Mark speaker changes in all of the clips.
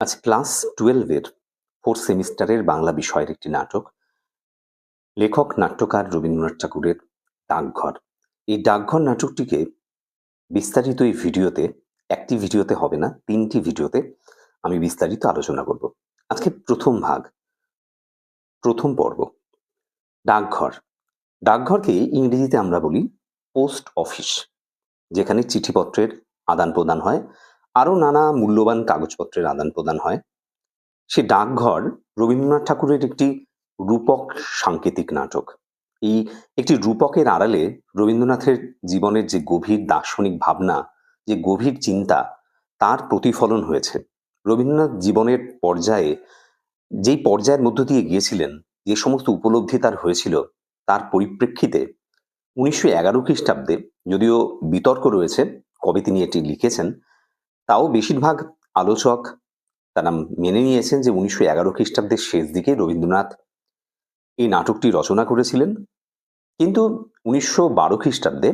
Speaker 1: আজ ক্লাস 12 এর 4th সেমিস্টারের বাংলা বিষয়ের একটি নাটক। লেখক নাট্যকার রবীন্দ্রনাথ ঠাকুরের 'ডাকঘর'। এই 'ডাকঘর' নাটকটিকে বিস্তারিত এই ভিডিওতে, একটি ভিডিওতে হবে না, 3টি ভিডিওতে আমি বিস্তারিত আলোচনা করব। আজকে প্রথম ভাগ, প্রথম পর্ব। ডাকঘর। ডাকঘরকে ইংরেজিতে আমরা বলি পোস্ট অফিস, যেখানে চিঠিপত্রের আদান-প্রদান হয়, আরও নানা মূল্যবান কাগজপত্রের আদান-প্রদান হয়। সে ডাকঘর রবীন্দ্রনাথ ঠাকুরের একটি রূপক সাংকেতিক নাটক। এই একটি রূপকের আড়ালে রবীন্দ্রনাথের জীবনের যে গভীর দার্শনিক ভাবনা, যে গভীর চিন্তা, তার প্রতিফলন হয়েছে। রবীন্দ্রনাথ জীবনের পর্যায়ে, যেই পর্যায়ের মধ্য দিয়ে গিয়েছিলেন, যে সমস্ত উপলব্ধি তার হয়েছিল, তার পরিপ্রেক্ষিতে 1911 খ্রিস্টাব্দে, যদিও বিতর্ক রয়েছে কবে তিনি এটি লিখেছেন, তাও বেশিরভাগ আলোচক তারা মেনে নিয়েছেন যে 1911 খ্রিস্টাব্দের শেষ দিকে রবীন্দ্রনাথ এই নাটকটি রচনা করেছিলেন। কিন্তু 1912 খ্রিস্টাব্দে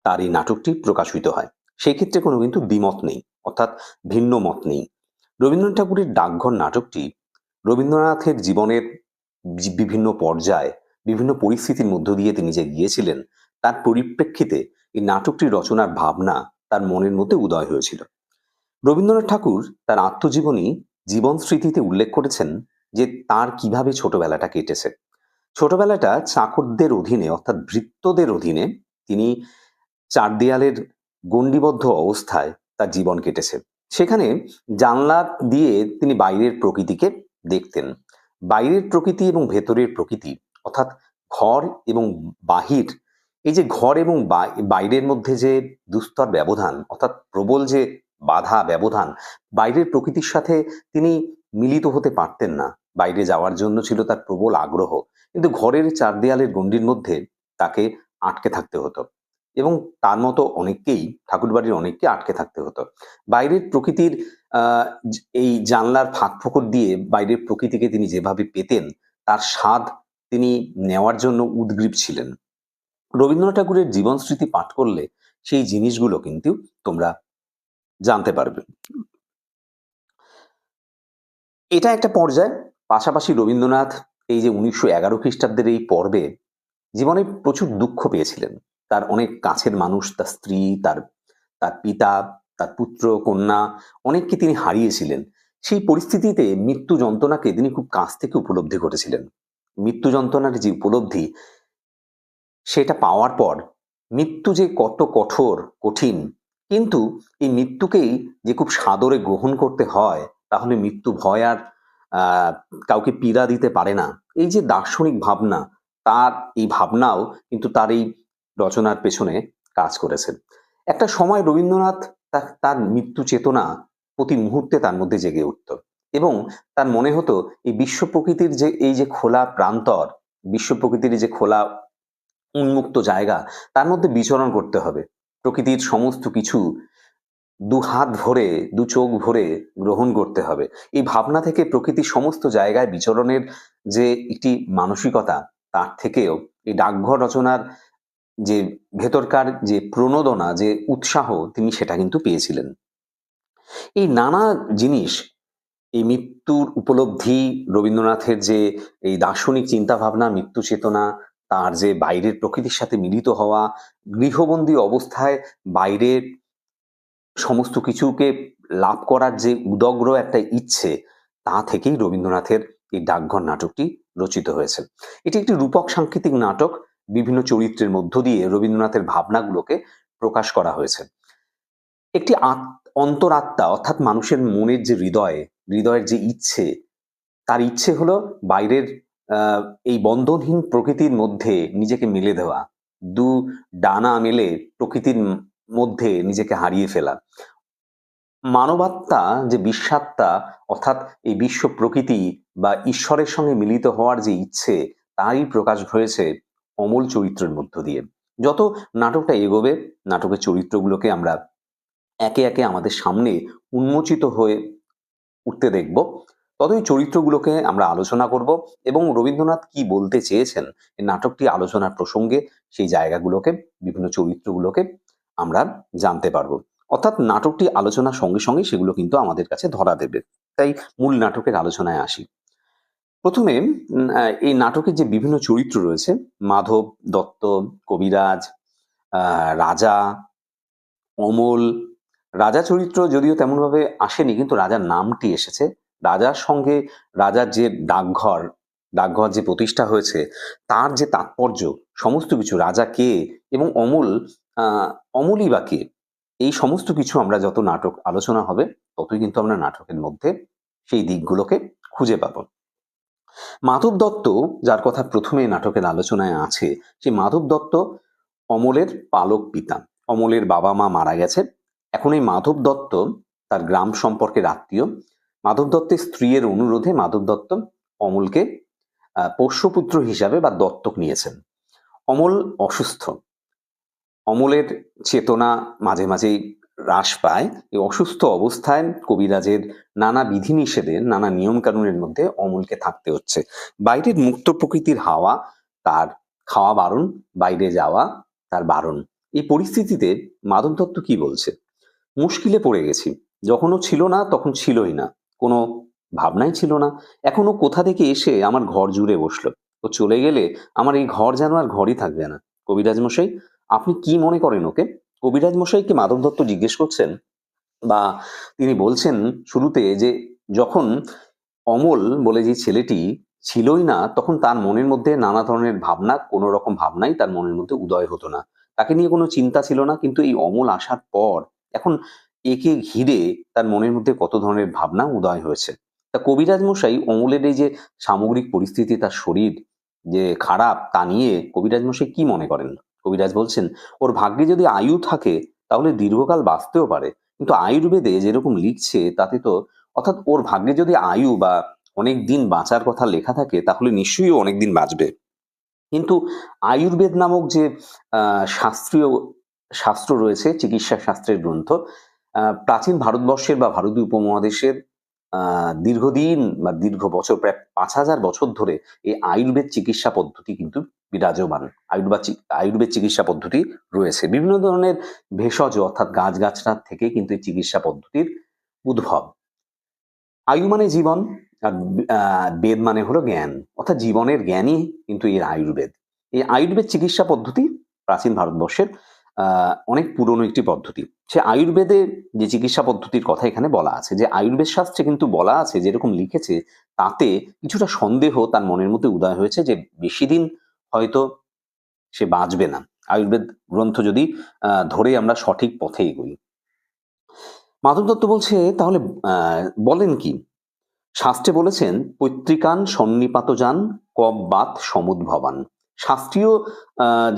Speaker 1: তার এই নাটকটি প্রকাশিত হয়। সেই ক্ষেত্রে কোনো কিন্তু দ্বিমত নেই, অর্থাৎ ভিন্ন মত নেই। রবীন্দ্রনাথ ঠাকুরের ডাকঘর নাটকটি রবীন্দ্রনাথের জীবনের বিভিন্ন পর্যায়, বিভিন্ন পরিস্থিতির মধ্য দিয়ে তিনি যে গিয়েছিলেন, তার পরিপ্রেক্ষিতে এই নাটকটি রচনার ভাবনা তার মনের মধ্যে উদয় হয়েছিল। রবীন্দ্রনাথ ঠাকুর তার আত্মজীবনী জীবন স্মৃতিতে উল্লেখ করেছেন যে তার কিভাবে ছোটবেলাটা কেটেছে। ছোটবেলাটা চাকরদের অধীনে, অর্থাৎ ভৃত্যদের অধীনে তিনি চার দেয়ালের গণ্ডিবদ্ধ অবস্থায় তার জীবন কেটেছে। সেখানে জানলা দিয়ে তিনি বাইরের প্রকৃতিকে দেখতেন। বাইরের প্রকৃতি এবং ভেতরের প্রকৃতি, অর্থাৎ ঘর এবং বাহির, এই যে ঘর এবং বাইরের মধ্যে যে দুস্তর ব্যবধান, অর্থাৎ প্রবল যে বাধা ব্যবধান, বাইরের প্রকৃতির সাথে তিনি মিলিত হতে পারতেন না। বাইরে যাওয়ার জন্য ছিল তার প্রবল আগ্রহ, কিন্তু ঘরের চার দেয়ালের গণ্ডির মধ্যে তাকে আটকে থাকতে হতো, এবং তার মতো অনেককেই, ঠাকুরবাড়ির অনেককে আটকে থাকতে হতো। বাইরের প্রকৃতির এই জানলার ফাঁক ফোকর দিয়ে বাইরের প্রকৃতিকে তিনি যেভাবে পেতেন, তার স্বাদ তিনি নেওয়ার জন্য উদগ্রীব ছিলেন। রবীন্দ্রনাথ ঠাকুরের জীবন স্মৃতি পাঠ করলে সেই জিনিসগুলো কিন্তু তোমরা জানতে পারবে। এটা একটা পর্যায়। পাশাপাশি রবীন্দ্রনাথ এই যে 1911 খ্রিস্টাব্দের এই পর্বে জীবনে প্রচুর দুঃখ পেয়েছিলেন। তার অনেক কাছের মানুষ, তার স্ত্রী, তার তার পিতা, তার পুত্র, কন্যা, অনেককে তিনি হারিয়েছিলেন। সেই পরিস্থিতিতে মৃত্যু যন্ত্রণাকে তিনি খুব কাছ থেকে উপলব্ধি করেছিলেন। মৃত্যু যন্ত্রণার যে উপলব্ধি, সেটা পাওয়ার পর মৃত্যু যে কত কঠোর, কঠিন, কিন্তু এই মৃত্যুকেই যে খুব সাদরে গ্রহণ করতে হয়, তাহলে মৃত্যু ভয় আর কাউকে পীড়া দিতে পারে না। এই যে দার্শনিক ভাবনা, তার এই ভাবনাও কিন্তু তার এই রচনার পেছনে কাজ করেছে। একটা সময় রবীন্দ্রনাথ তার মৃত্যু চেতনা প্রতি মুহূর্তে তার মধ্যে জেগে উঠত, এবং তার মনে হতো এই বিশ্ব প্রকৃতির যে এই যে খোলা প্রান্তর, বিশ্ব প্রকৃতির যে খোলা উন্মুক্ত জায়গা, তার মধ্যে বিচরণ করতে হবে। প্রকৃতির সমস্ত কিছু দু হাত ভরে, দু চোখ ভরে গ্রহণ করতে হবে। এই ভাবনা থেকে প্রকৃতির সমস্ত জায়গায় বিচরণের যে একটি মানসিকতা, তার থেকেও এই ডাকঘর রচনার যে ভেতরকার যে প্রণোদনা, যে উৎসাহ, তিনি সেটা কিন্তু পেয়েছিলেন। এই নানা জিনিস, এই মৃত্যুর উপলব্ধি, রবীন্দ্রনাথের যে এই দার্শনিক চিন্তাভাবনা, মৃত্যু চেতনা, তার যে বাইরের প্রকৃতির সাথে মিলিত হওয়া, গৃহবন্দী অবস্থায় বাইরের সমস্ত কিছুকে লাভ করার যে উদগ্র একটা ইচ্ছে, তা থেকেই রবীন্দ্রনাথের এই ডাকঘর নাটকটি রচিত হয়েছে। এটি একটি রূপক সাংকেতিক নাটক। বিভিন্ন চরিত্রের মধ্য দিয়ে রবীন্দ্রনাথের ভাবনাগুলোকে প্রকাশ করা হয়েছে। একটি অন্তরাত্মা, অর্থাৎ মানুষের মনের যে হৃদয়ের যে ইচ্ছে, তার ইচ্ছে হলো বাইরের এই বন্ধনহীন প্রকৃতির মধ্যে নিজেকে মেলে দেওয়া, দু ডানা মেলে প্রকৃতির মধ্যে নিজেকে হারিয়ে ফেলা। মানবাত্মা যে বিশ্বাত্মা, অর্থাৎ এই বিশ্ব প্রকৃতি বা ঈশ্বরের সঙ্গে মিলিত হওয়ার যে ইচ্ছে, তারই প্রকাশ হয়েছে অমল চরিত্রের মধ্য দিয়ে। যত নাটকটা এগোবে, নাটকের চরিত্রগুলোকে আমরা একে একে আমাদের সামনে উন্মোচিত হয়ে উঠতে দেখব, ততই চরিত্রগুলোকে আমরা আলোচনা করব, এবং রবীন্দ্রনাথ কি বলতে চেয়েছেন এই নাটকটি আলোচনার প্রসঙ্গে, সেই জায়গাগুলোকে, বিভিন্ন চরিত্রগুলোকে আমরা জানতে পারবো। অর্থাৎ নাটকটি আলোচনার সঙ্গে সঙ্গে সেগুলো কিন্তু আমাদের কাছে ধরা দেবে। তাই মূল নাটকের আলোচনায় আসি। প্রথমে এই নাটকের যে বিভিন্ন চরিত্র রয়েছে, মাধব, দত্ত, কবিরাজ, রাজা, অমল। রাজা চরিত্র যদিও তেমনভাবে আসেনি, কিন্তু রাজার নামটি এসেছে। রাজার সঙ্গে রাজার যে ডাকঘর যে প্রতিষ্ঠা হয়েছে, তার যে তাৎপর্য, সমস্ত কিছু, রাজা কে এবং অমলই বা কে, এই সমস্ত কিছু আমরা যত নাটক আলোচনা হবে, ততই কিন্তু আমরা নাটকের মধ্যে সেই দিকগুলোকে খুঁজে পাবো। মাধব দত্ত, যার কথা প্রথমে নাটকের আলোচনায় আছে, সেই মাধব দত্ত অমলের পালক পিতা। অমলের বাবা মা মারা গেছে। এখন এই মাধব দত্ত তার গ্রাম সম্পর্কের আত্মীয়। মাধব দত্তের স্ত্রীর অনুরোধে মাধব দত্ত অমলকে পোষ্যপুত্র হিসাবে বা দত্তক নিয়েছেন। অমল অসুস্থ। অমলের চেতনা মাঝে মাঝেই হ্রাস পায়। এই অসুস্থ অবস্থায় কবিরাজের নানা বিধিনিষেধে, নানা নিয়মকানুনের মধ্যে অমলকে থাকতে হচ্ছে। বাইরের মুক্ত প্রকৃতির হাওয়া তার খাওয়া বারণ, বাইরে যাওয়া তার বারণ। এই পরিস্থিতিতে মাধব দত্ত কি বলছে? মুশকিলে পড়ে গেছি। যখনও ছিল না তখন ছিলই না, কোনো ভাবনাই ছিল না। এখনো কোথা থেকে এসে আমার ঘর জুড়ে বসলো। ও চলে গেলে আমার এই ঘর যেন আর ঘরই থাকবে না। কবিরাজ মশাই, আপনি কি মনে করেন ওকে? কবিরাজ মশাইকে মাধব দত্ত জিজ্ঞেস করছেন, বা তিনি বলছেন শুরুতে যে যখন অমল বলে যে ছেলেটি ছিলই না, তখন তার মনের মধ্যে নানা ধরনের ভাবনা, কোনো রকম ভাবনাই তার মনের মধ্যে উদয় হতো না। তাকে নিয়ে কোনো চিন্তা ছিল না, কিন্তু এই অমল আসার পর এখন একে ঘিরে তার মনের মধ্যে কত ধরনের ভাবনা উদয় হয়েছে। তা কবিরাজ মশাই অমলের এই যে সামগ্রিক পরিস্থিতি, তার শরীর যে খারাপ, তা নিয়ে কবিরাজ মশাই কি মনে করেন? কবিরাজ বলছেন, ওর ভাগ্যে যদি আয়ু থাকে তাহলে দীর্ঘকাল বাঁচতেও পারে। কিন্তু আয়ুর্বেদে যেরকম লিখছে তাতে তো, অর্থাৎ ওর ভাগ্যে যদি আয়ু বা অনেক দিন বাঁচার কথা লেখা থাকে, তাহলে নিশ্চয়ই ও অনেক দিন বাঁচবে। কিন্তু আয়ুর্বেদ নামক যে শাস্ত্রীয় শাস্ত্র রয়েছে, চিকিৎসা শাস্ত্রের গ্রন্থ, প্রাচীন ভারতবর্ষের বা ভারতীয় উপমহাদেশের দীর্ঘদিন বা দীর্ঘ বছর, প্রায় ৫,০০০ বছর ধরে এই আয়ুর্বেদ চিকিৎসা পদ্ধতি কিন্তু বিরাজমান। আয়ুর্বেদ চিকিৎসা পদ্ধতি রয়েছে। বিভিন্ন ধরনের ভেষজ, অর্থাৎ গাছগাছড়া থেকে কিন্তু এই চিকিৎসা পদ্ধতির উদ্ভব। আয়ু মানে জীবন, আর বেদ মানে হলো জ্ঞান, অর্থাৎ জীবনের জ্ঞানই কিন্তু এর আয়ুর্বেদ। এই আয়ুর্বেদ চিকিৎসা পদ্ধতি প্রাচীন ভারতবর্ষের অনেক পুরনো একটি পদ্ধতি। সে আয়ুর্বেদে যে চিকিৎসা পদ্ধতির কথা এখানে বলা আছে, যে আয়ুর্বেদ শাস্ত্রে কিন্তু বলা আছে, যেরকম লিখেছে, তাতে কিছুটা সন্দেহ তার মনের মধ্যে উদয় হয়েছে যে বেশি দিন হয়তো সে বাঁচবে না, আয়ুর্বেদ গ্রন্থ যদি ধরে আমরা সঠিক পথে এগোই। মাধব দত্ত বলছে, তাহলে বলেন কি? শাস্ত্রে বলেছেন, পৈতৃকান সন্নিপাতজান কববাত সমুদ্ভবান। শাস্ত্রীয়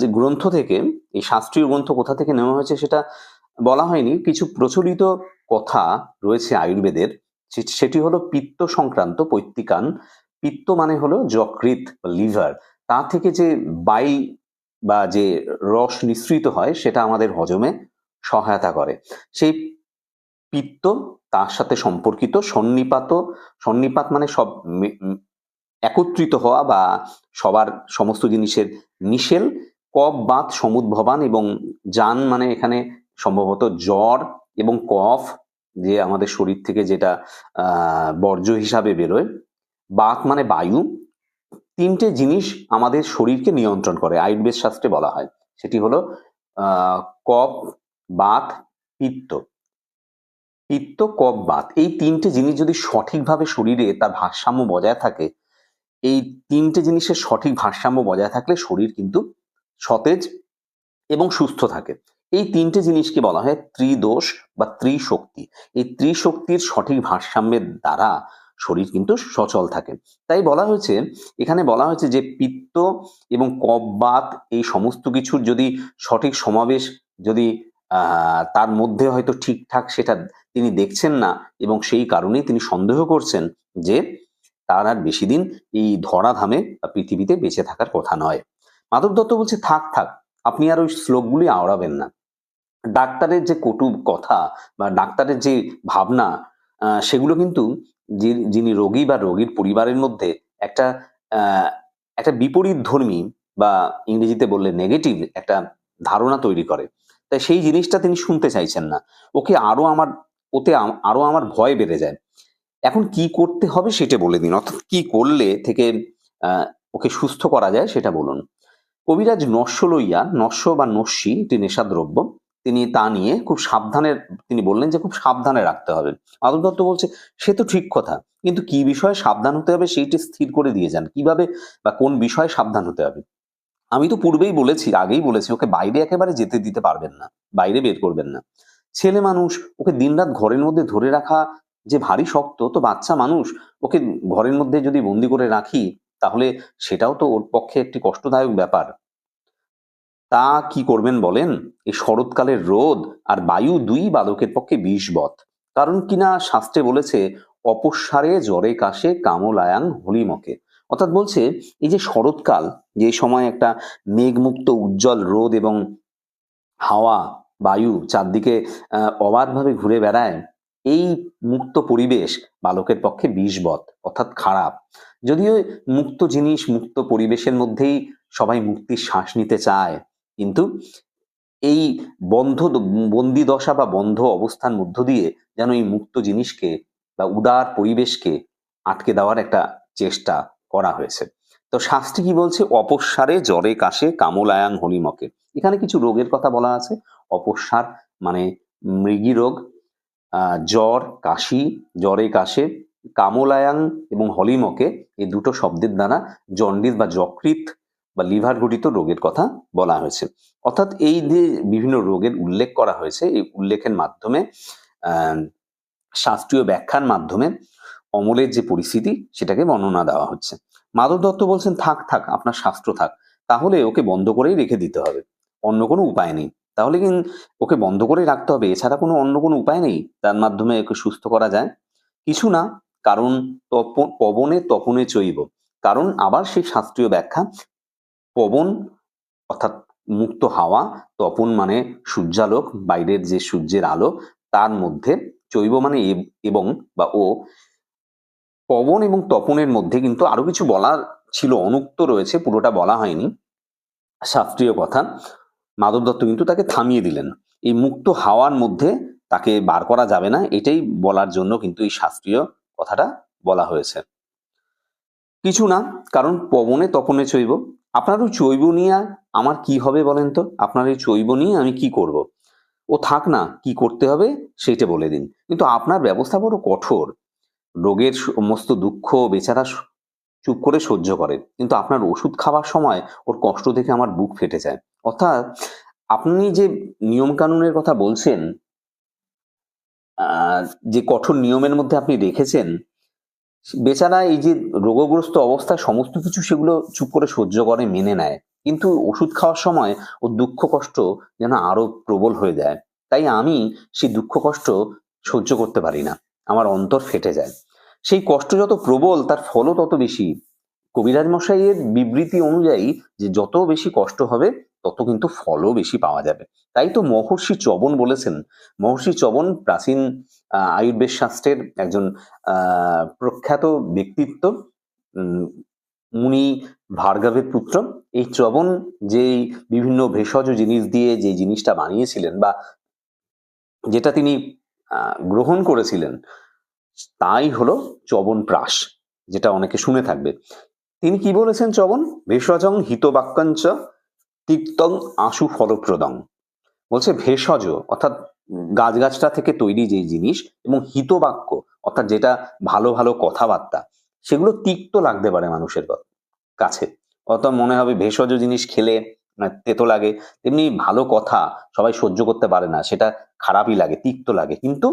Speaker 1: যে গ্রন্থ থেকে, এই শাস্ত্রীয় গ্রন্থ কোথা থেকে নেওয়া হয়েছে সেটা বলা হয়নি। কিছু প্রচলিত কথা রয়েছে আয়ুর্বেদের, সেটি হলো পিত্ত সংক্রান্ত। পৈতৃকান, পিত্ত মানে হলো যকৃৎ বা লিভার, তা থেকে যে বাইল বা যে রস নিঃসৃত হয়, সেটা আমাদের হজমে সহায়তা করে। সেই পিত্ত, তার সাথে সম্পর্কিত সন্নিপাত মানে সব একত্রিত হওয়া বা সবার সমস্ত জিনিসের মিশেল। কফ বাত সমুদ্ভবান, এবং জান মানে এখানে সম্ভবত জ্বর, এবং কফ যে আমাদের শরীর থেকে যেটা বর্জ্য হিসাবে বেরোয়। বাত মানে বায়ু। তিনটে জিনিস আমাদের শরীরকে নিয়ন্ত্রণ করে, আয়ুর্বেদ শাস্ত্রে বলা হয়। সেটি হলো কফ, বাত, পিত্ত। পিত্ত, কফ, বাত, এই তিনটে জিনিস যদি সঠিকভাবে শরীরে তার ভারসাম্য বজায় থাকে, এই তিনটে জিনিসের সঠিক ভারসাম্য বজায় থাকলে শরীর কিন্তু সতেজ এবং সুস্থ থাকে। এই তিনটে জিনিসকে বলা হয় ত্রিদোষ বা ত্রিশক্তি। এই ত্রিশক্তির সঠিক ভারসাম্যের দ্বারা শরীর কিন্তু সচল থাকে। তাই বলা হয়েছে, এখানে বলা হয়েছে যে পিত্ত এবং কফ, বাত, এই সমস্ত কিছুর যদি সঠিক সমাবেশ, যদি তার মধ্যে হয়তো ঠিকঠাক সেটা তিনি দেখছেন না, এবং সেই কারণেই তিনি সন্দেহ করছেন যে তার আর বেশি দিন এই ধরাধামে বা পৃথিবীতে বেঁচে থাকার কথা নয়। মাধব দত্ত বলছে, থাক থাক, আপনি আর ওই শ্লোকগুলি আওড়াবেন না। ডাক্তারের যে কটু কথা বা ডাক্তারের যে ভাবনা, সেগুলো কিন্তু যিনি রোগী বা রোগীর পরিবারের মধ্যে একটা একটা বিপরীত ধর্মী বা ইংরেজিতে বললে নেগেটিভ একটা ধারণা তৈরি করে। তাই সেই জিনিসটা তিনি শুনতে চাইছেন না। ওকে আরো আমার ওতে আরো আমার ভয় বেড়ে যায়। এখন কি করতে হবে সেটা বলে দিন। অর্থাৎ কি করলে থেকে আ ওকে সুস্থ করা যায় সেটা বলুন। কবিরাজ নস্য লইয়া, নস্য বা নস্যি একটি নেশাদ্রব্য। তিনি তা নিয়ে খুব সাবধানে তিনি বললেন যে খুব সাবধানে রাখতে হবে। মাধব দত্ত বলছে, "সে তো ঠিক কথা। কিন্তু কি বিষয়ে সাবধান হতে হবে সেইটি স্থির করে দিয়ে যান। কিভাবে বা কোন বিষয়ে সাবধান হতে হবে?" আমি তো পূর্বেই বলেছি, আগেই বলেছি ওকে বাইরে একেবারে যেতে দিতে পারবেন না। বাইরে বের করবেন না। ছেলে মানুষ, ওকে দিনরাত ঘরের মধ্যে ধরে রাখা যে ভারী শক্ত, তো বাচ্চা মানুষ, ওকে ঘরের মধ্যে যদি বন্দি করে রাখি, তাহলে সেটাও তো ওর পক্ষে একটি কষ্টদায়ক ব্যাপার। তা কি করবেন বলেন? এই শরৎকালের রোদ আর বায়ু ২ ই বালকের পক্ষে বিষবৎ। কারণ কিনা শাস্ত্রে বলেছে, "অপস্মারে জ্বরে কাশে কামলায়াং হলিমকে।" অর্থাৎ বলছে, এই যে শরৎকাল, যে সময় একটা মেঘমুক্ত উজ্জ্বল রোদ এবং হাওয়া, বায়ু চারদিকে অবাধভাবে ঘুরে বেড়ায়, এই মুক্ত পরিবেশ বালকের পক্ষে বিষবৎ, অর্থাৎ খারাপ। যদিও মুক্ত জিনিস, মুক্ত পরিবেশের মধ্যেই সবাই মুক্তির শ্বাস নিতে চায়। কিন্তু এই বন্দি দশা বা বন্ধ অবস্থার মধ্য দিয়ে যেন এই মুক্ত জিনিসকে বা উদার পরিবেশকে আটকে দেওয়ার একটা চেষ্টা করা হয়েছে। তো শাস্ত্রে কি বলছে? অপস্মারে জ্বরে কাশে কামলায়াং হলিমকে। এখানে কিছু রোগের কথা বলা আছে। অপস্মার মানে মৃগী রোগ, জ্বর, কাশি, জ্বরে কাশে, কামলায়াং এবং হলিমকে, এই দুটো শব্দের দ্বারা জন্ডিস বা যকৃৎ বা লিভার ঘটিত রোগের কথা বলা হয়েছে। অর্থাৎ এই যে বিভিন্ন রোগের উল্লেখ করা হয়েছে, এই উল্লেখের মাধ্যমে শাস্ত্রীয় ব্যাখ্যার মাধ্যমে অমলের যে পরিস্থিতি সেটাকে বর্ণনা দেওয়া হচ্ছে। মাধব দত্ত বলছেন, থাক থাক আপনার শাস্ত্র থাক, তাহলে ওকে বন্ধ করেই রেখে দিতে হবে, অন্য কোনো উপায় নেই। তাহলে ওকে বন্ধ করে রাখতে হবে, এছাড়া অন্য কোনো উপায় নেই তার মাধ্যমে ওকে সুস্থ করা যায়? কিছু না, কারণ পবনে তপনে চৈব। কারণ আবার সেই শাস্ত্রীয় ব্যাখ্যা, পবন অর্থাৎ মুক্ত হাওয়া, তপন মানে সূর্যালোক, বাইরের যে সূর্যের আলো, তার মধ্যে চৈব মানে এবং বা ও, পবন এবং তপনের মধ্যে কিন্তু আরো কিছু বলার ছিল, অনুক্ত রয়েছে, পুরোটা বলা হয়নি শাস্ত্রীয় কথা। মাধব দত্ত কিন্তু তাকে থামিয়ে দিলেন। এই মুক্ত হাওয়ার মধ্যে তাকে বার করা যাবে না, এটাই বলার জন্য কিন্তু এই শাস্ত্রীয় কথাটা বলা হয়েছে। কিছু না, কারণ পবনে তপনে চৈব। আপনার ওই চৈব নিয়ে আমার কি হবে বলেন তো? আপনার এই চৈব নিয়ে আমি কি করব? ও থাক না, কি করতে হবে সেইটা বলে দিন। কিন্তু আপনার ব্যবস্থা বড় কঠোর। রোগের সমস্ত দুঃখ বেচারা চুপ করে সহ্য করে। কিন্তু আপনার ওষুধ খাওয়ার সময় ওর কষ্ট দেখে আমার বুক ফেটে যায়। অর্থাৎ আপনি যে নিয়ম কানুনের কথা বলছেন, আ যে কঠোর নিয়মের মধ্যে আপনি রেখেছেন, বেচারা এই যে রোগগ্রস্ত অবস্থায় সমস্ত কিছু সেগুলো চুপ করে সহ্য করে, মেনে নেয়। কিন্তু ওষুধ খাওয়ার সময় ওর দুঃখ কষ্ট যেন আরো প্রবল হয়ে যায়। তাই আমি সেই দুঃখ কষ্ট সহ্য করতে পারি না। আমার অন্তর ফেটে যায়। সেই কষ্ট যত প্রবল তার ফলও তত বেশি। কবিরাজ মশাইয়ের বিবৃতি অনুযায়ী যে যত বেশি কষ্ট হবে তত কিন্তু ফলও বেশি পাওয়া যাবে। তাই তো মহর্ষি চ্যবন বলেছেন। মহর্ষি চ্যবন প্রাচীন আয়ুর্বেদ শাস্ত্রের একজন প্রখ্যাত ব্যক্তিত্ব, উম মুনি ভার্গবের পুত্র। এই চ্যবন যেই বিভিন্ন ভেষজ জিনিস দিয়ে যে জিনিসটা বানিয়েছিলেন বা যেটা তিনি গ্রহণ করেছিলেন, তাই হলো চ্যবনপ্রাশ, যেটা অনেকে শুনে থাকবে। তিনি কি বলেছেন চ্যবন? ভেষজং হিতবাক্যঞ্চ তিক্তং আশু ফলপ্রদং। বলছে ভেষজ অর্থাৎ গাছগাছরা থেকে তৈরি যে জিনিস, এবং হিতবাক্য অর্থাৎ যেটা ভালো ভালো কথাবার্তা, সেগুলো তিক্ত লাগতে পারে মানুষের কাছে। অর্থাৎ মনে হবে ভেষজ জিনিস খেলে তেতো লাগে, তেমনি ভালো কথা সবাই সহ্য করতে পারে না, সেটা খারাপই লাগে, তিক্ত লাগে, কিন্তু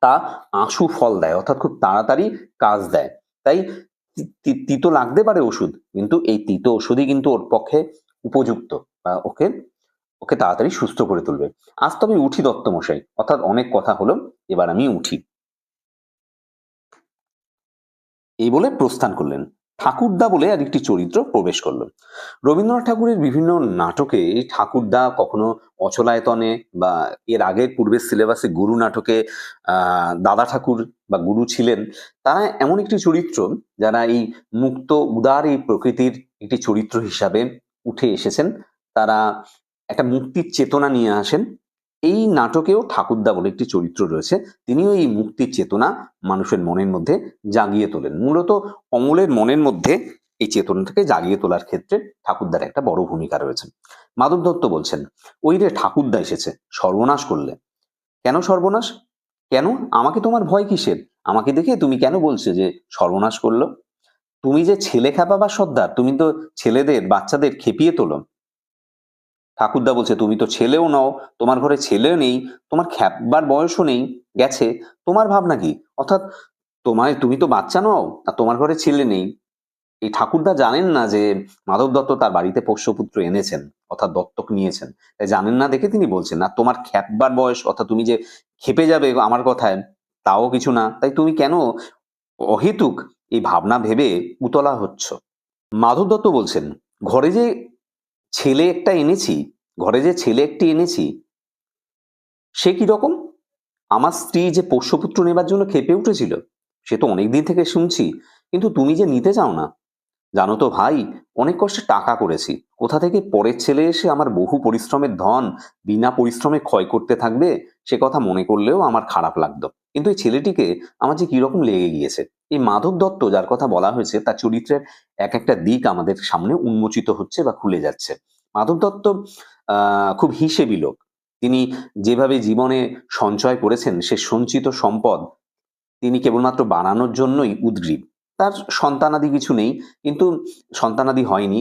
Speaker 1: তা আশু ফল দেয়, অর্থাৎ খুব তাড়াতাড়ি কাজ দেয়। তাই তিতো লাগতে পারে ওষুধ, কিন্তু এই তিতো ওষুধই কিন্তু ওর পক্ষে উপযুক্ত, বা ওকে ওকে তাড়াতাড়ি সুস্থ করে তুলবে। আজ তবে উঠি দত্তমশাই, অর্থাৎ অনেক কথা হলো, এবার আমি উঠি। এই বলে প্রস্থান করলেন। ঠাকুরদা বলে আরেকটি চরিত্র প্রবেশ করল। রবীন্দ্রনাথ ঠাকুরের বিভিন্ন নাটকে ঠাকুরদা কখনো অচলায়তনে বা এর আগের পূর্বের সিলেবাসে গুরু নাটকে দাদা ঠাকুর বা গুরু ছিলেন। তারা এমন একটি চরিত্র যারা এই মুক্ত উদার এই প্রকৃতির একটি চরিত্র হিসাবে উঠে এসেছেন। তারা একটা মুক্তির চেতনা নিয়ে আসেন। এই নাটকেও ঠাকুরদা বলে একটি চরিত্র রয়েছে, তিনিও এই মুক্তির চেতনা মানুষের মনের মধ্যে জাগিয়ে তোলেন। মূলত অমলের মনের মধ্যে এই চেতনাটাকে জাগিয়ে তোলার ক্ষেত্রে ঠাকুরদার একটা বড় ভূমিকা রয়েছে। মাধব দত্ত বলছেন, ওই রে ঠাকুরদা এসেছে, সর্বনাশ করলে। কেন সর্বনাশ? কেন? আমাকে তোমার ভয় কিসের? আমাকে দেখে তুমি কেন বলছো যে সর্বনাশ করলো? তুমি যে ছেলে খেপা বা সর্দার, তুমি তো ছেলেদের বাচ্চাদের খেপিয়ে তোলো। ঠাকুরদা বলছে, তুমি তো ছেলেও নও, তোমার ঘরে ছেলেও নেই, তোমার খ্যাপবার বয়সও নেই, গেছে। তোমার ভাবনা কি? অর্থাৎ তুমি তো বাচ্চা নও, আর তোমার ঘরে ছেলে নেই। এই ঠাকুরদা জানেন না যে মাধব দত্ত তার বাড়িতে পোষ্যপুত্র এনেছেন, অর্থাৎ দত্তক নিয়েছেন। তাই জানেন না দেখে তিনি বলছেন, আর তোমার খ্যাপবার বয়স, অর্থাৎ তুমি যে খেপে যাবে আমার কথায়, তাও কিছু না। তাই তুমি কেন অহেতুক এই ভাবনা ভেবে উতলা হচ্ছ? মাধব দত্ত বলছেন, ঘরে যে ছেলে একটা এনেছি, ঘরে যে ছেলে একটি এনেছি, সে কি রকম? আমার স্ত্রী যে পোষ্যপুত্র নেবার জন্য ক্ষেপে উঠেছিল, সে তো অনেকদিন থেকে শুনছি, কিন্তু তুমি যে নিতে চাও না। জানো তো ভাই, অনেক কষ্টে টাকা করেছি, কোথা থেকে পরের ছেলে এসে আমার বহু পরিশ্রমের ধন বিনা পরিশ্রমে ক্ষয় করতে থাকবে, সে কথা মনে করলেও আমার খারাপ লাগতো। কিন্তু এই ছেলেটিকে আমার যে কিরকম লেগে গিয়েছে। এই মাধব দত্ত যার কথা বলা হয়েছে, তার চরিত্রের এক একটা দিক আমাদের সামনে উন্মোচিত হচ্ছে বা খুলে যাচ্ছে। মাধব দত্ত খুব হিসেবি লোক। তিনি যেভাবে জীবনে সঞ্চয় করেছেন, সে সঞ্চিত সম্পদ তিনি কেবলমাত্র বানানোর জন্যই উদগ্রীব। তার সন্তানাদি কিছু নেই, কিন্তু সন্তানাদি হয়নি।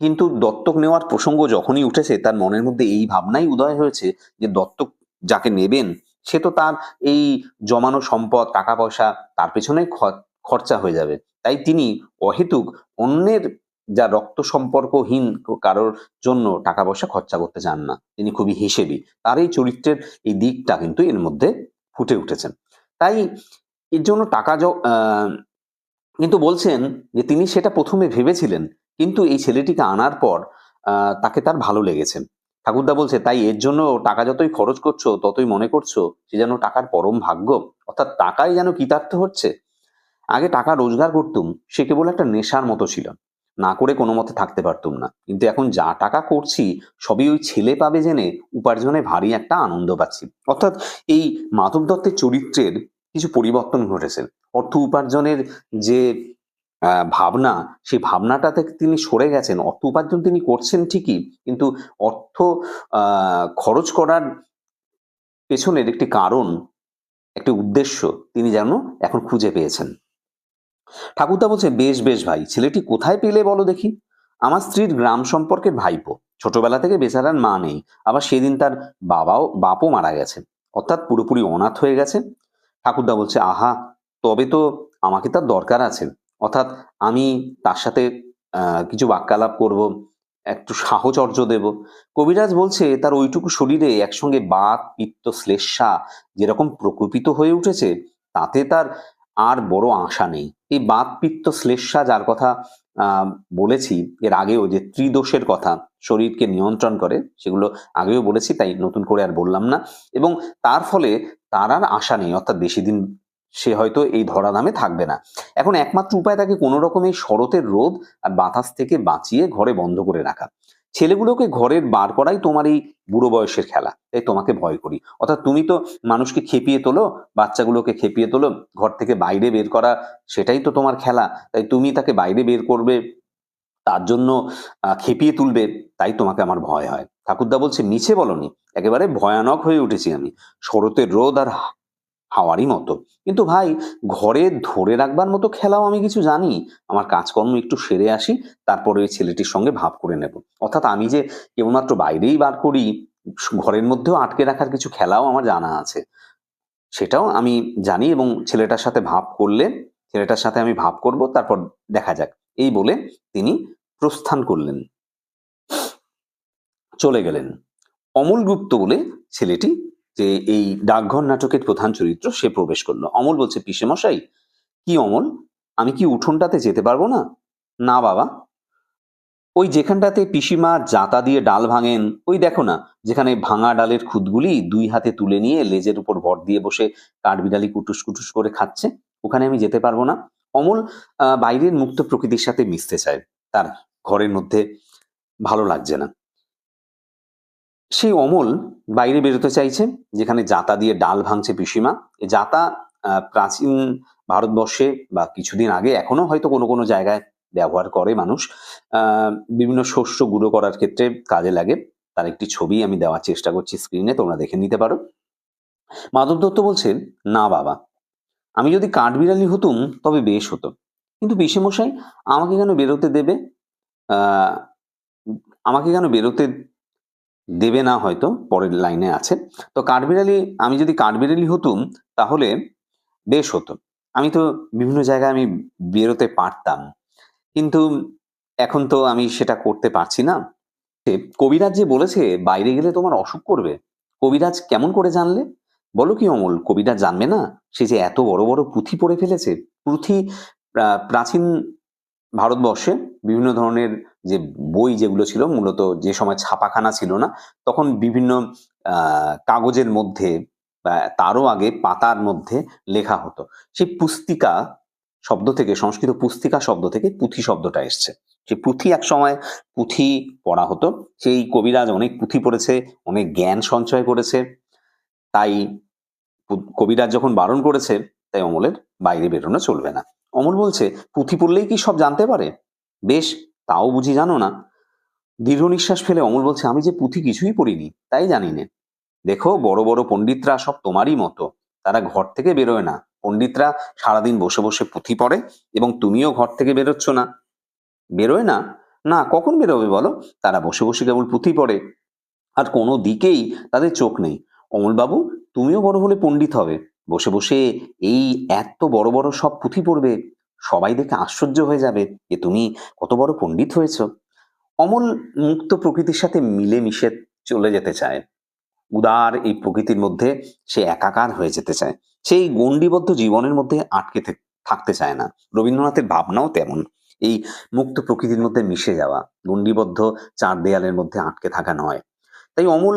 Speaker 1: কিন্তু দত্তক নেওয়ার প্রসঙ্গ যখনই উঠেছে, তার মনের মধ্যে এই ভাবনাই উদয় হয়েছে যে দত্তক যাকে নেবেন, সে তো তার এই জমানো সম্পদ টাকা পয়সা তার পেছনেই খরচা হয়ে যাবে। তাই তিনি অহেতুক অন্যের যা রক্ত সম্পর্কহীন কারোর জন্য টাকা পয়সা খরচা করতে চান না। তিনি খুবই হিসেবি। তার এই চরিত্রের এই দিকটা কিন্তু এর মধ্যে ফুটে উঠেছে। তাই এর জন্য কিন্তু বলছেন যে তিনি সেটা প্রথমে ভেবেছিলেন, কিন্তু এই ছেলেটিকে আনার পর তাকে তার ভালো লেগেছে। ঠাকুরদা বলছে, তাই এর জন্য টাকা যতই খরচ করছো, ততই মনে করছো সে যেন টাকার পরম ভাগ্য, অর্থাৎ টাকাই যেন কৃতার্থ হচ্ছে। আগে টাকা রোজগার করতুম, সে কেবল একটা নেশার মতো ছিল, না করে কোনো মতে থাকতে পারতুম না। কিন্তু এখন যা টাকা করছি, সবই ওই ছেলে পাবে জেনে উপার্জনে ভারী একটা আনন্দ পাচ্ছি। অর্থাৎ এই মাধব দত্তের চরিত্রের কিছু পরিবর্তন ঘটেছে। অর্থ উপার্জনের যে ভাবনা, সেই ভাবনাটা থেকে তিনি সরে গেছেন। অর্থ উপার্জন তিনি করছেন ঠিকই, কিন্তু অর্থ খরচ করার পেছনের একটি কারণ, একটি উদ্দেশ্য তিনি যেন এখন খুঁজে পেয়েছেন। ঠাকুরদা বলছে, বেশ বেশ ভাই, ছেলেটি কোথায় পেলে বলো দেখি? আমার স্ত্রীর গ্রাম সম্পর্কের ভাইপো, ছোটবেলা থেকে বেচারার মা নেই, আবার সেদিন তার বাপও মারা গেছে, অর্থাৎ পুরোপুরি অনাথ হয়ে গেছে। ঠাকুরদা বলছে, আহা, তবে তো আমাকে তার দরকার আছে। অর্থাৎ আমি তার সাথে কিছু বাক্যালাপ করব, একটু সাহচর্য দেব। কবিরাজ বলছে, তার ওইটুকু শরীরে একসঙ্গে বাত পিত্ত শ্লেষ্মা যেরকম প্রকোপিত হয়ে উঠেছে, তাতে তার আর বড় আশা নেই। এই বাত পিত্ত শ্লেষ্মা যার কথা বলেছি এর আগেও, যে ত্রিদোষের কথা শরীরকে নিয়ন্ত্রণ করে, সেগুলো আগেও বলেছি, তাই নতুন করে আর বললাম না। এবং তার ফলে তার আর আশা নেই, অর্থাৎ বেশি দিন সে হয়তো এই ধরাধামে থাকবে না। এখন একমাত্র উপায় তাকে কোনো রকম এই শরতের রোদ আর বাতাস থেকে বাঁচিয়ে ঘরে বন্ধ করে রাখা। ছেলেগুলোকে ঘরের বার করাই তোমার এই বুড়ো বয়সের খেলা, তাই তোমাকে ভয় করি। অর্থাৎ তুমি তো মানুষকে খেপিয়ে তোলো, বাচ্চাগুলোকে খেপিয়ে তোলো, ঘর থেকে বাইরে বের করা সেটাই তো তোমার খেলা। তাই তুমি তাকে বাইরে বের করবে, তার জন্য খেপিয়ে তুলবে, তাই তোমাকে আমার ভয় হয়। ঠাকুরদা বলছে, মিছে বলনি, একেবারে ভয়ানক হয়ে উঠেছি আমি, শরতের রোদ আর হাওয়ারই মতো। কিন্তু ভাই, ঘরে ধরে রাখবার মতো খেলাও আমি কিছু জানি। আমার কাজকর্ম একটু সেরে আসি, তারপরে ওই ছেলেটির সঙ্গে ভাব করে নেব। অর্থাৎ আমি যে কেবলমাত্র বাইরেই বার করি, ঘরের মধ্যেও আটকে রাখার কিছু খেলাও আমার জানা আছে, সেটাও আমি জানি। এবং ছেলেটার সাথে আমি ভাব করব, তারপর দেখা যাক। এই বলে তিনি প্রস্থান করলেন, চলে গেলেন। অমল গুপ্ত বলে ছেলেটি, যে এই ডাকঘর নাটকের প্রধান চরিত্র, সে প্রবেশ করলো। অমল বলছে, পিসেমশাই। কি অমল, আমি কি উঠোনটাতে যেতে পারবো না? না বাবা, ওই যেখানটাতে পিসিমা জাতা দিয়ে ডাল ভাঙেন, ওই দেখো না, যেখানে ভাঙা ডালের খুদগুলি দুই হাতে তুলে নিয়ে লেজের উপর ভর দিয়ে বসে কাঠবিড়ালি কুটুস কুটুস করে খাচ্ছে, ওখানে আমি যেতে পারবো না। অমল বাইরের মুক্ত প্রকৃতির সাথে মিশতে চায়, তার ঘরের মধ্যে ভালো লাগছে না। সেই অমল বাইরে বেরোতে চাইছে, যেখানে যাতা দিয়ে ডাল ভাঙছে পিসিমা। এই যাতা প্রাচীন ভারতবর্ষে বা কিছুদিন আগে এখনো হয়তো কোনো কোনো জায়গায় ব্যবহার করে মানুষ। বিভিন্ন শস্য গুঁড়ো করার ক্ষেত্রে কাজে লাগে। তার একটি ছবি আমি দেওয়ার চেষ্টা করছি স্ক্রিনে, তোমরা দেখে নিতে পারো। মাধব দত্ত বলছেন, না বাবা, আমি যদি কাঠবিড়ালি হতুম তবে বেশ হতো, কিন্তু পিসেমশাই আমাকে কেন বেরোতে দেবে? আহ, আমাকে কেন বেরোতে দেবে না, হয়তো পরের লাইনে আছে। তো কাঠবিড়ালি, আমি যদি কাঠবিড়ালি হতুম তাহলে বেশ হতো, আমি তো বিভিন্ন জায়গায় আমি বেরোতে পারতাম, কিন্তু এখন তো আমি সেটা করতে পারছি না। কবিরাজ যে বলেছে বাইরে গেলে তোমার অসুখ করবে, কবিরাজ কেমন করে জানলে? বলো কি অমল, কবিরাজ জানবে না? সে যে এত বড় বড় পুঁথি পড়ে ফেলেছে। পুঁথি, প্রাচীন ভারতবর্ষে বিভিন্ন ধরনের যে বই যেগুলো ছিল, মূলত যে সময় ছাপাখানা ছিল না, তখন বিভিন্ন কাগজের মধ্যে বা তারও আগে পাতার মধ্যে লেখা হতো। সেই পুস্তিকা শব্দ থেকে, সংস্কৃত পুস্তিকা শব্দ থেকে পুঁথি শব্দটা এসছে। সেই পুঁথি, এক সময় পুঁথি পড়া হতো। সেই কবিরাজ অনেক পুঁথি পড়েছে, অনেক জ্ঞান সঞ্চয় করেছে। তাই কবিরাজ যখন বারণ করেছে, তাই অমলের বাইরে বেরোনো চলবে না। অমল বলছে, পুঁথি পড়লেই কি সব জানতে পারে? বেশ, তাও বুঝি জানো না? দীর্ঘ নিঃশ্বাস ফেলে অমল বলছে, আমি যে পুঁথি কিছুই পড়িনি, তাই জানি না। দেখো, বড় বড় পণ্ডিতরা সব তোমারই মতো, তারা ঘর থেকে বেরোয় না। পণ্ডিতরা সারাদিন বসে বসে পুঁথি পড়ে, এবং তুমিও ঘর থেকে বেরোচ্ছ না। বেরোয় না? না, কখন বেরোবে বলো? তারা বসে বসে কেবল পুঁথি পড়ে, আর কোনো দিকেই তাদের চোখ নেই। অমলবাবু, তুমিও বড় হলে পণ্ডিত হবে, বসে বসে এই এত বড় বড় সব পুঁথি পড়বে, সবাই দেখে আশ্চর্য হয়ে যাবে যে তুমি কত বড় পণ্ডিত হয়েছ। অমল মুক্ত প্রকৃতির সাথে মিলে মিশে চলে যেতে চায়। উদার এই প্রকৃতির মধ্যে সে একাকার হয়ে যেতে চায়। সেই গণ্ডিবদ্ধ জীবনের মধ্যে আটকে থাকতে চায় না। রবীন্দ্রনাথের ভাবনাও তেমন, এই মুক্ত প্রকৃতির মধ্যে মিশে যাওয়া, গণ্ডিবদ্ধ চার দেয়ালের মধ্যে আটকে থাকা নয়। তাই অমল,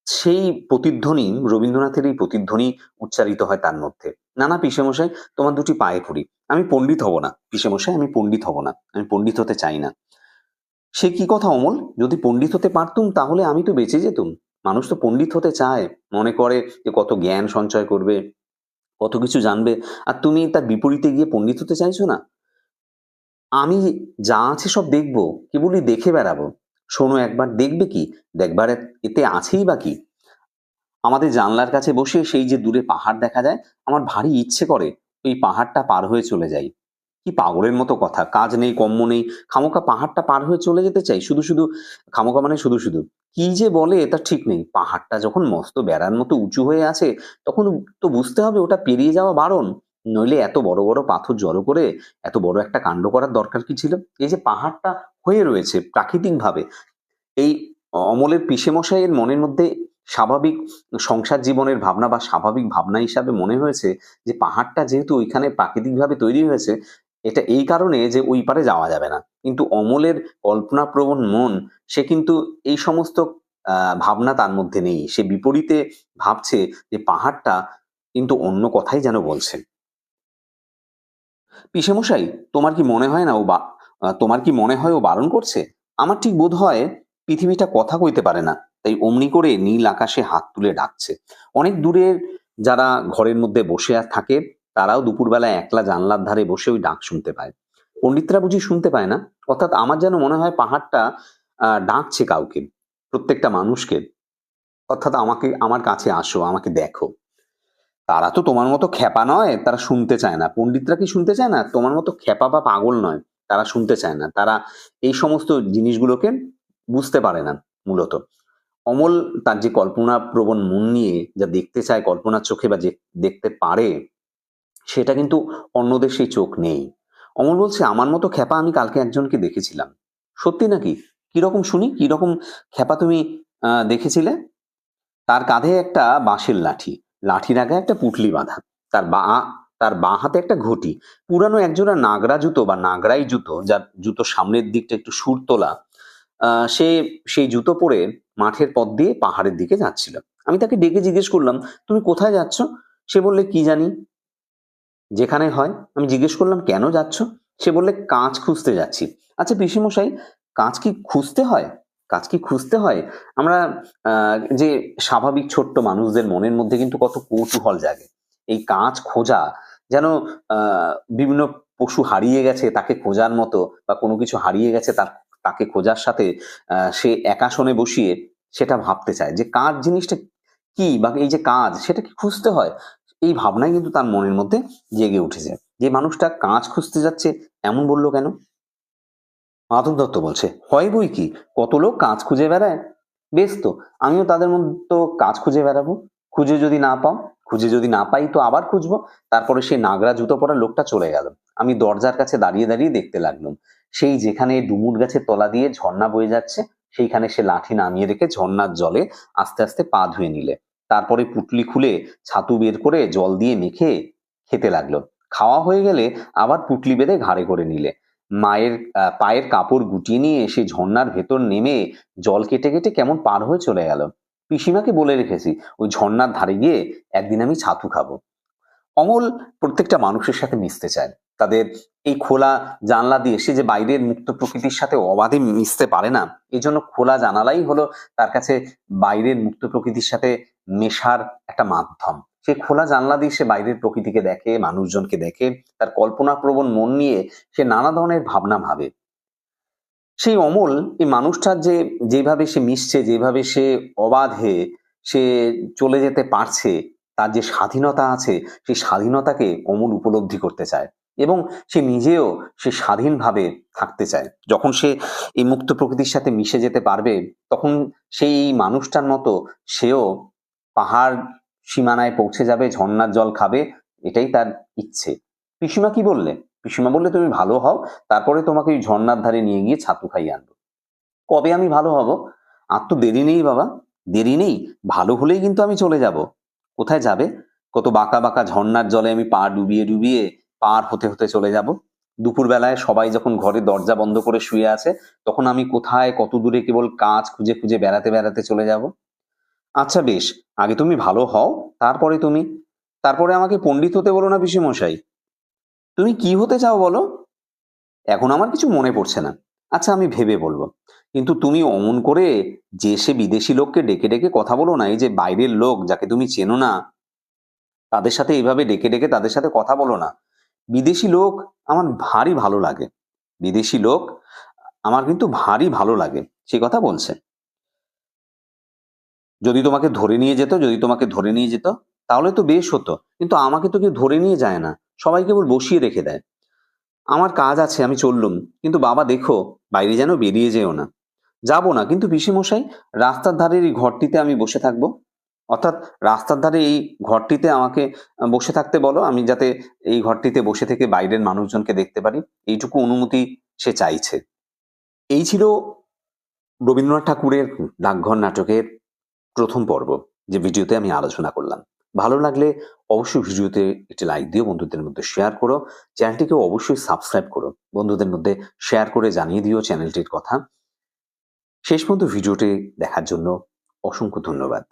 Speaker 1: সেই প্রতিধ্বনি, রবীন্দ্রনাথের এই প্রতিধ্বনি উচ্চারিত হয় তার মধ্যে। না না পিসেমশাই, তোমার দুটি পায়ে পড়ি, আমি পণ্ডিত হব না। পিসেমশাই, আমি পণ্ডিত হব না, আমি পণ্ডিত হতে চাই না। সে কি কথা অমল, যদি পণ্ডিত হতে পারতুম তাহলে আমি তো বেঁচে যেতুম। মানুষ তো পণ্ডিত হতে চায়, মনে করে যে কত জ্ঞান সঞ্চয় করবে, কত কিছু জানবে, আর তুমি তার বিপরীতে গিয়ে পণ্ডিত হতে চাইছো না। আমি যা আছে সব দেখবো, কেবলই দেখে বেড়াবো। শোনো একবার, দেখবে কি? দেখবার এতে আছেই বা কি? আমাদের জানলার কাছে বসে সেই যে দূরে পাহাড় দেখা যায়, আমার ভারী ইচ্ছে করে ওই পাহাড়টা পার হয়ে চলে যাই। কি পাগলের মতো কথা, কাজ নেই কম্ম নেই, খামোকা পাহাড়টা পার হয়ে চলে যেতে চাই শুধু শুধু। খামোকা মানে শুধু শুধু, কি যে বলে এটা ঠিক নেই। পাহাড়টা যখন মস্ত বেড়ার মতো উঁচু হয়ে আছে, তখন তো বুঝতে হবে ওটা পেরিয়ে যাওয়া বারণ। নইলে এত বড় বড় পাথর জড়ো করে এত বড় একটা কাণ্ড করার দরকার কি ছিল? এই যে পাহাড়টা হয়ে রয়েছে প্রাকৃতিক ভাবে, এই অমলের পিসেমশাইয়ের মনের মধ্যে স্বাভাবিক সংসার জীবনের ভাবনা বা স্বাভাবিক ভাবনা হিসাবে মনে হয়েছে যে পাহাড়টা যেহেতু ওইখানে প্রাকৃতিকভাবে তৈরি হয়েছে, এটা এই কারণে যে ওই পারে যাওয়া যাবে না। কিন্তু অমলের কল্পনাপ্রবণ মন, সে কিন্তু এই সমস্ত ভাবনা তার মধ্যে নেই। সে বিপরীতে ভাবছে যে পাহাড়টা কিন্তু অন্য কথাই যেন বলছে। পিসেমশাই, তোমার কি মনে হয় না ও তোমার কি মনে হয় ও বারণ করছে? আমার ঠিক বোধ হয় পৃথিবীটা কথা কইতে পারে না, তাই অমনি করে নীল আকাশে হাত তুলে ডাকছে। অনেক দূরের যারা ঘরের মধ্যে বসে আর থাকে, তারাও দুপুরবেলা একলা জানলার ধারে বসে ওই ডাক শুনতে পায়। পণ্ডিতরা বুঝি শুনতে পায় না? অর্থাৎ আমার যেন মনে হয় পাহাড়টা ডাকছে কাউকে, প্রত্যেকটা মানুষকে, অর্থাৎ আমাকে, আমার কাছে আসো, আমাকে দেখো। তারা তো তোমার মতো খ্যাপা নয়, তারা শুনতে চায় না। পণ্ডিতরা কি শুনতে চায় না? তোমার মতো খ্যাপা বা পাগল নয়, তারা শুনতে চায় না। তারা এই সমস্ত জিনিসগুলোকে বুঝতে পারে না মূলত। অমল তার যে কল্পনা প্রবণ মন নিয়ে যা দেখতে চায় কল্পনার চোখে, বা যে দেখতে পারে, সেটা কিন্তু অন্যদের সেই চোখ নেই। অমল বলছে, আমার মতো খ্যাপা আমি কালকে একজনকে দেখেছিলাম। সত্যি নাকি? কিরকম শুনি, কিরকম খ্যাপা তুমি দেখেছিলে? তার কাঁধে একটা বাঁশের লাঠি, লাঠির আগে একটা পুঁটলি বাঁধা, তার বা তার বাঁ হাতে একটা ঘটি, পুরানো একজোড়া নাগরা জুতো বা নাগরাই জুতো, যার জুতো সামনের দিকটা একটু সুর তোলা। সে সেই জুতো পরে মাঠের পথ দিয়ে পাহাড়ের দিকে যাচ্ছিল। আমি তাকে ডেকে জিজ্ঞেস করলাম, তুমি কোথায় যাচ্ছ? সে বললে, কি জানি, যেখানে হয়। আমি জিজ্ঞেস করলাম, কেন যাচ্ছ? সে বললে, কাঁচ খুঁজতে যাচ্ছি। আচ্ছা পিসিমশাই, কাঁচ কি খুঁজতে হয়? কাজ কি খুঁজতে হয়? আমরা যে স্বাভাবিক ছোট্ট মানুষদের মনের মধ্যে কিন্তু কত কৌতূহল জাগে। এই কাজ খোঁজা যেন আ বিভিন্ন পশু হারিয়ে গেছে তাকে খোঁজার মতো, বা কোনো কিছু হারিয়ে গেছে তাকে খোঁজার সাথে সে এক আসনে বসিয়ে সেটা ভাবতে চায় যে কাজ জিনিসটা কি, বা এই যে কাজ সেটা কি খুঁজতে হয়? এই ভাবনাই কিন্তু তার মনের মধ্যে জেগে উঠেছে। যে মানুষটা কাজ খুঁজতে যাচ্ছে এমন বলল কেন? মাধব দত্ত বলছে, "হয় বইকি, কত লোক কাজ খুঁজে বেড়ায়। বেশ তো, আমিও তাদের মতো কাজ খুঁজে বেড়াবো। খুঁজে যদি না পাও, খুঁজে যদি না পাই তো আবার খুঁজবো।" তারপরে সেই নাগরা জুতো পরা লোকটা চলে গেল। আমি দরজার কাছে দাঁড়িয়ে দাঁড়িয়ে দেখতে লাগলাম। সেই যেখানে ডুমুর গাছের তলা দিয়ে ঝর্ণা বয়ে যাচ্ছে, সেইখানে সে লাঠি নামিয়ে রেখে ঝর্ণার জলে আস্তে আস্তে পা ধুয়ে নিলে। তারপরে পুঁটলি খুলে ছাতু বের করে জল দিয়ে মেখে খেতে লাগলো। খাওয়া হয়ে গেলে আবার পুঁটলি বেঁধে ঘাড়ে করে নিলে। মায়ের পায়ের কাপড় গুটিয়ে নিয়ে সে ঝর্ণার ভেতর নেমে জল কেটে কেটে কেমন পার হয়ে চলে গেল। পিসিমাকে বলে রেখেছি ওই ঝর্ণার ধারে গিয়ে একদিন আমি ছাতু খাবো। অমল প্রত্যেকটা মানুষের সাথে মিশতে চায়। তাদের এই খোলা জানলা দিয়ে সে যে বাইরের মুক্ত প্রকৃতির সাথে অবাধে মিশতে পারে না, এজন্য খোলা জানালাই হলো তার কাছে বাইরের মুক্ত প্রকৃতির সাথে মেশার একটা মাধ্যম। সে খোলা জানলা দিয়ে সে বাইরের প্রকৃতিকে দেখে, মানুষজনকে দেখে, তার কল্পনাপ্রবণ মন নিয়ে সে নানা ধরনের ভাবনা ভাবে। সেই অমল এই মানুষটার যেভাবে সে মিশছে, যেভাবে সে অবাধে সে চলে যেতে পারছে, তার যে স্বাধীনতা আছে, সেই স্বাধীনতাকে অমল উপলব্ধি করতে চায় এবং সে নিজেও সে স্বাধীনভাবে থাকতে চায়। যখন সে এই মুক্ত প্রকৃতির সাথে মিশে যেতে পারবে, তখন সেই মানুষটার মতো সেও পাহাড় সীমানায় পৌঁছে যাবে, ঝর্ণার জল খাবে, এটাই তার ইচ্ছে। পিসিমা কি বললে? পিসিমা বললে, "তুমি ভালো হও, তারপরে তোমাকে ওই ঝর্ণার ধারে নিয়ে গিয়ে ছাতু খাইয়ে আনবো।" কবে আমি ভালো হব? আর তো দেরি নেই বাবা, দেরি নেই। ভালো হলেই কিন্তু আমি চলে যাব। কোথায় যাবে? কত বাঁকা বাঁকা ঝর্ণার জলে আমি পা ডুবিয়ে ডুবিয়ে পার হতে হতে চলে যাব। দুপুরবেলায় সবাই যখন ঘরে দরজা বন্ধ করে শুয়ে আছে, তখন আমি কোথায় কত দূরে কেবল কাজ খুঁজে খুঁজে বেড়াতে বেড়াতে চলে যাব। আচ্ছা বেশ, আগে তুমি ভালো হও, তারপরে তুমি। তারপরে আমাকে পণ্ডিত হতে বলো না পিসেমশাই। তুমি কি হতে চাও বলো? এখন আমার কিছু মনে পড়ছে না। আচ্ছা আমি ভেবে বলবো। কিন্তু তুমি অমন করে যে সে বিদেশি লোককে ডেকে ডেকে কথা বলো না। এই যে বাইরের লোক যাকে তুমি চেনো না, তাদের সাথে এইভাবে ডেকে ডেকে তাদের সাথে কথা বলো না। বিদেশি লোক আমার ভারী ভালো লাগে। বিদেশি লোক আমার কিন্তু ভারী ভালো লাগে। সে কথা বলছে। যদি তোমাকে ধরে নিয়ে যেত, তাহলে তো বেশ হতো। কিন্তু আমাকে তো কেউ ধরে নিয়ে যায় না। সবাই কেবল বসিয়ে রেখে দেয়। আমার কাজ আছে, আমি চললুম। কিন্তু বাবা দেখো, বাইরে যেন বেরিয়ে যেও না। যাব না, কিন্তু পিসেমশাই, রাস্তার ধারের এই ঘরটিতে আমি বসে থাকবো। অর্থাৎ রাস্তার ধারে এই ঘরটিতে আমাকে বসে থাকতে বলো, আমি যাতে এই ঘরটিতে বসে থেকে বাইরের মানুষজনকে দেখতে পারি, এইটুকু অনুমতি সে চাইছে। এই ছিল রবীন্দ্রনাথ ঠাকুরের ডাকঘর নাটকের প্রথম পর্ব, যে ভিডিওতে আমি আলোচনা করলাম। ভালো লাগলে অবশ্যই ভিডিওতে একটি লাইক দিও, বন্ধুদের মধ্যে শেয়ার করো, চ্যানেলটিকে অবশ্যই সাবস্ক্রাইব করো, বন্ধুদের মধ্যে শেয়ার করে জানিয়ে দিও চ্যানেলটির কথা। শেষ পর্যন্ত ভিডিওটি দেখার জন্য অসংখ্য ধন্যবাদ।